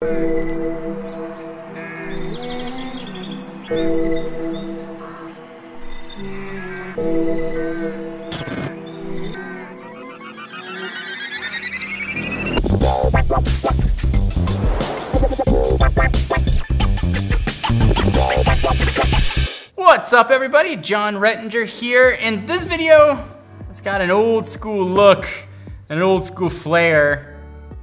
What's up everybody, John Rettinger here, and this video has got an old school look, an old school flair,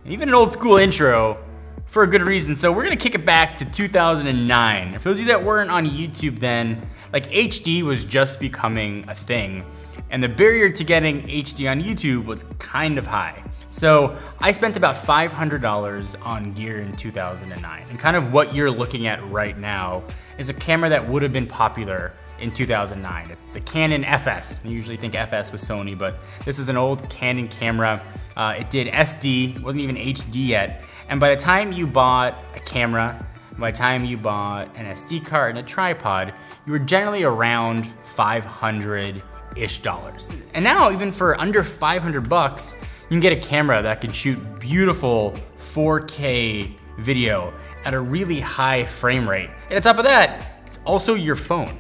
and even an old school intro for a good reason. So we're gonna kick it back to 2009. For those of you that weren't on YouTube then, like HD was just becoming a thing, and the barrier to getting HD on YouTube was kind of high. So I spent about $500 on gear in 2009, and kind of what you're looking at right now is a camera that would have been popular in 2009. It's a Canon FS. You usually think FS was Sony, but this is an old Canon camera. It did SD, wasn't even HD yet. And by the time you bought a camera, by the time you bought an SD card and a tripod, you were generally around $500-ish. And now, even for under 500 bucks, you can get a camera that can shoot beautiful 4K video at a really high frame rate. And on top of that, it's also your phone.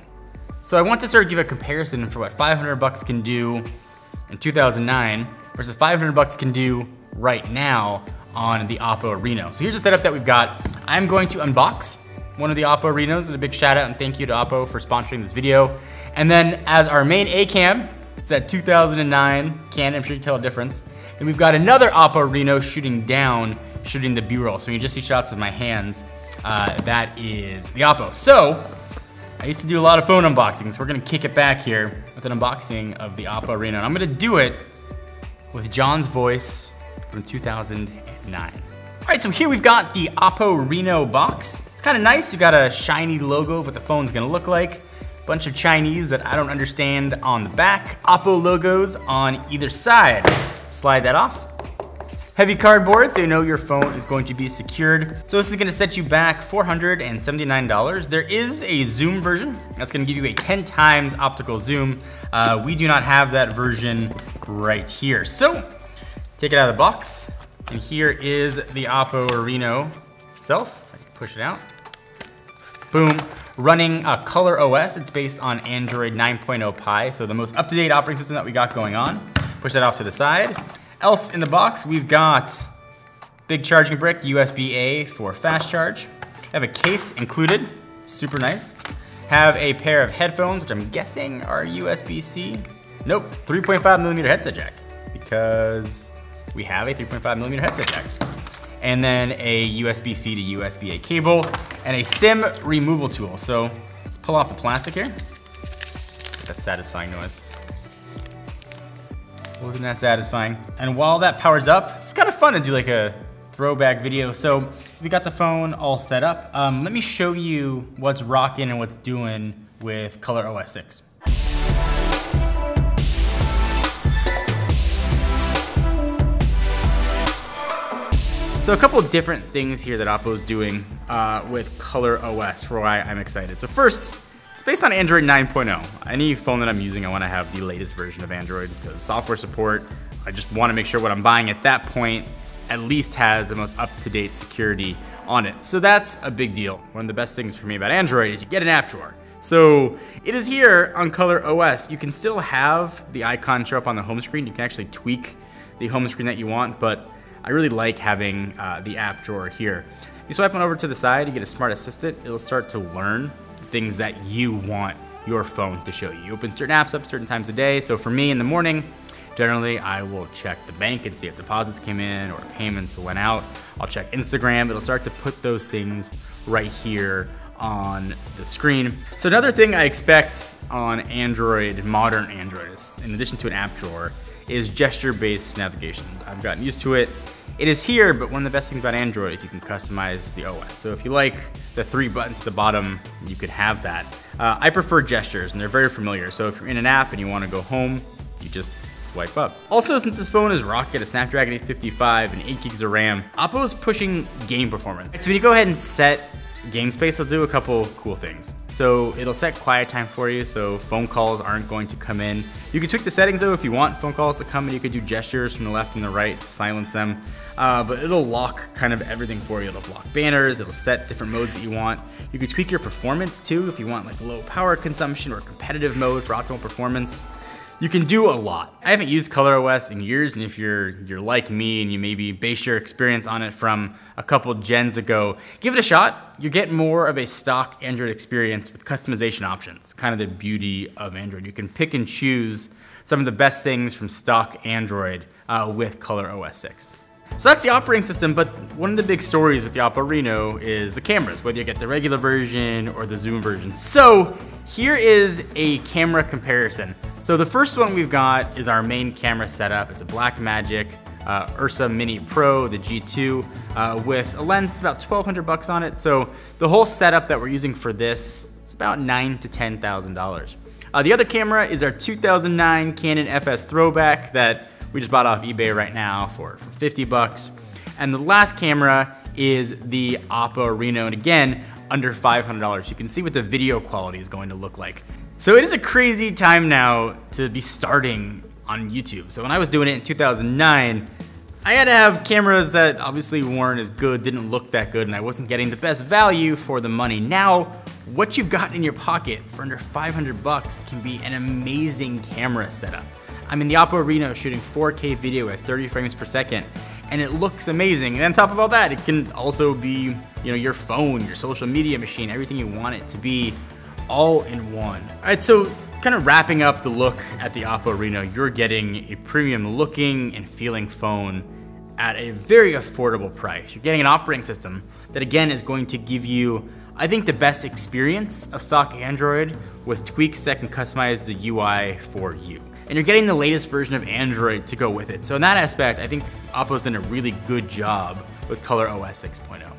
So I want to sort of give a comparison for what 500 bucks can do in 2009 versus 500 bucks can do right now on the Oppo Reno. So here's the setup that we've got. I'm going to unbox one of the Oppo Renos, and a big shout out and thank you to Oppo for sponsoring this video. And then as our main A cam, it's that 2009 Canon, I'm sure you can tell the difference. Then we've got another Oppo Reno shooting down, shooting the B-roll. So you just see shots with my hands. That is the Oppo. So I used to do a lot of phone unboxings. So we're gonna kick it back here with an unboxing of the Oppo Reno. And I'm gonna do it with John's voice from 2009. All right, so here we've got the Oppo Reno box. It's kind of nice. You've got a shiny logo of what the phone's gonna look like. Bunch of Chinese that I don't understand on the back. Oppo logos on either side. Slide that off. Heavy cardboard, so you know your phone is going to be secured. So this is gonna set you back $479. There is a zoom version. That's gonna give you a 10 times optical zoom. We do not have that version right here. So take it out of the box. And here is the Oppo Reno itself. I can push it out. Boom. Running ColorOS. It's based on Android 9.0 Pie, so the most up-to-date operating system that we got going on. Push that off to the side. Else in the box, we've got big charging brick, USB-A for fast charge. Have a case included, super nice. Have a pair of headphones, which I'm guessing are USB-C. Nope, 3.5mm headset jack, because we have a 3.5mm headset jack. And then a USB-C to USB-A cable, and a SIM removal tool. So let's pull off the plastic here. That satisfying noise. Wasn't that satisfying? And while that powers up, it's kind of fun to do like a throwback video. So we got the phone all set up. Let me show you what's rocking and what's doing with ColorOS 6. So a couple of different things here that Oppo's doing with ColorOS for why I'm excited. So first, it's based on Android 9.0. Any phone that I'm using, I want to have the latest version of Android because software support. I just want to make sure what I'm buying at that point at least has the most up-to-date security on it. So that's a big deal. One of the best things for me about Android is you get an app drawer. So it is here on ColorOS. You can still have the icon show up on the home screen. You can actually tweak the home screen that you want, but I really like having the app drawer here. If you swipe on over to the side, you get a smart assistant. It'll start to learn things that you want your phone to show you. You open certain apps up certain times a day. So for me in the morning, generally I will check the bank and see if deposits came in or payments went out. I'll check Instagram. It'll start to put those things right here on the screen. So another thing I expect on Android, modern Android, is, in addition to an app drawer, is gesture-based navigation. I've gotten used to it. It is here, but one of the best things about Android is you can customize the OS. So if you like the 3 buttons at the bottom, you could have that. I prefer gestures, and they're very familiar. So if you're in an app and you want to go home, you just swipe up. Also, since this phone is rocking a Snapdragon 855 and 8 gigs of RAM, Oppo is pushing game performance. So when you go ahead and set game space, it'll do a couple cool things. So it'll set quiet time for you, so phone calls aren't going to come in. You can tweak the settings though if you want phone calls to come in. You could do gestures from the left and the right to silence them. But it'll lock kind of everything for you. It'll block banners, it'll set different modes that you want. You can tweak your performance too if you want like low power consumption or competitive mode for optimal performance. You can do a lot. I haven't used ColorOS in years, and if you're like me and you maybe base your experience on it from a couple gens ago, give it a shot. You get more of a stock Android experience with customization options. It's kind of the beauty of Android. You can pick and choose some of the best things from stock Android with ColorOS 6. So that's the operating system, but one of the big stories with the Oppo Reno is the cameras, whether you get the regular version or the zoom version. So here is a camera comparison. So the first one we've got is our main camera setup. It's a Blackmagic Ursa Mini Pro, the G2, with a lens that's about $1,200 on it. So the whole setup that we're using for this, it's about $9,000 to $10,000. The other camera is our 2009 Canon FS Throwback that we just bought off eBay right now for $50. And the last camera is the Oppo Reno, and again, under $500. You can see what the video quality is going to look like. So it is a crazy time now to be starting on YouTube. So when I was doing it in 2009, I had to have cameras that obviously weren't as good, didn't look that good, and I wasn't getting the best value for the money. Now, what you've got in your pocket for under $500 can be an amazing camera setup. I mean, the Oppo Reno is shooting 4K video at 30 frames per second, and it looks amazing. And on top of all that, it can also be, your phone, your social media machine, everything you want it to be, all in one. All right, so kind of wrapping up the look at the Oppo Reno, you're getting a premium looking and feeling phone at a very affordable price. You're getting an operating system that again is going to give you, I think, the best experience of stock Android with tweaks that can customize the UI for you. And you're getting the latest version of Android to go with it. So in that aspect, I think Oppo's done a really good job with ColorOS 6.0.